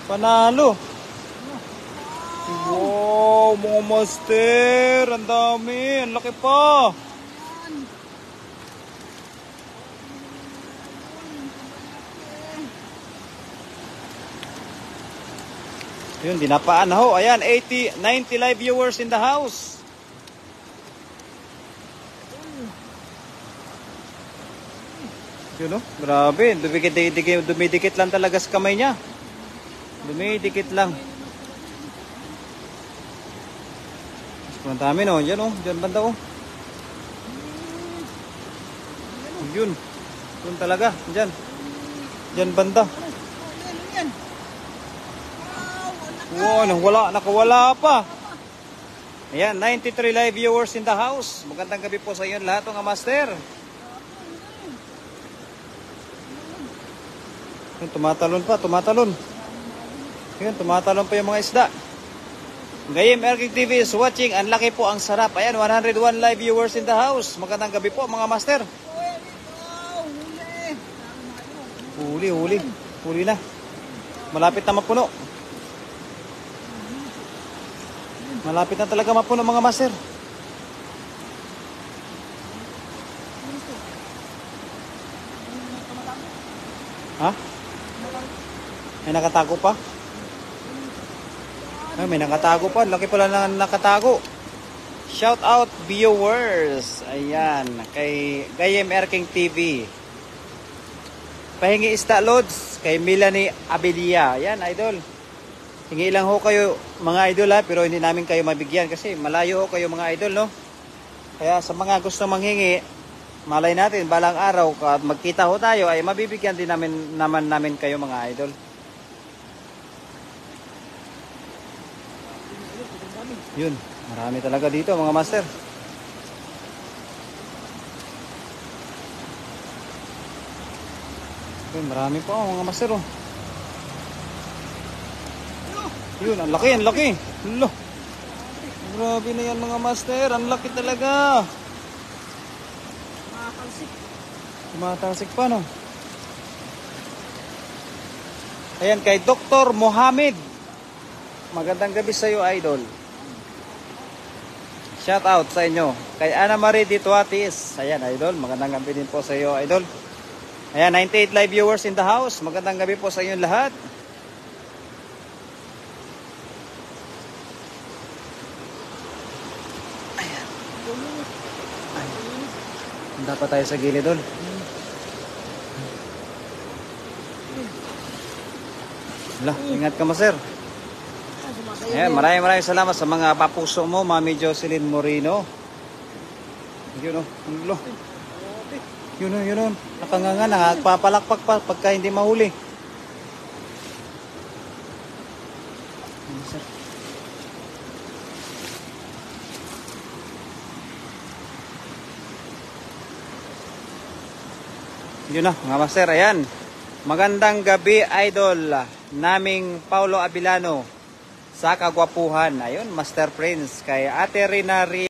Panalo. Wow, mga master. Ang dami. Ang laki pa. Yun, dinapaan na ho. Ayan, 80, 90 live viewers in the house. Yun o, grabe. Dumidikit lang talaga sa kamay niya. Dumidikit lang. Ang dami no. Yan o, dyan banda o. Yun. Yun talaga, dyan. Dyan banda. Wow, nakawala pa. Ayan, 93 live viewers in the house. Magandang gabi po sa inyo lahat mga master. Yun, tumatalon pa, tumatalon. Yun, tumatalon pa yung mga isda. Gayem Erking TV is watching. Ang laki po, ang sarap. Ayan, 101 live viewers in the house. Magandang gabi po mga master. Huli na. Malapit na mapuno. Malapit na talaga mapuno mga master. Ha? May nakatago pa? Ay, may nakatago pa. Laki pala na nakatago. Shout out viewers. Ayan. Kay Gayem Erking TV. Pahingi isda loads. Kay Melanie Abilia. Ayan, idol. Hingi lang ho kayo mga idol ha. Pero hindi namin kayo mabigyan. Kasi malayo ho kayo mga idol no. Kaya sa mga gusto manghingi, malay natin balang araw at magkita ho tayo ay mabibigyan din namin kayo mga idol. Yun, marami talaga dito mga master. Yun, marami pa mga master oh. Yun, ang laki, ang laki. Lo. Grabe na yan mga master, ang laki talaga. Tumatalsik pa no. Ayan kay Dr. Mohamed. Magandang gabi sa iyo idol. Shout out sa inyo. Kay Ana Marie Dituatis. Ayan idol, magandang gabi din po sa iyo idol. Ayan 98 live viewers in the house. Magandang gabi po sa inyo lahat. Dapat tayo sa gilid doon. Ingat ka master. Ayan, maraming salamat sa mga papuso mo, Mami Jocelyn Moreno. Yun o. Yun o. Nakanganga, nakapapalakpak pa pagka hindi mahuli. Yun na mga master, ayan. Magandang gabi idol naming Paulo Abilano sa Kagwapuhan. Ayun, Master Prince kay Ate Rinari.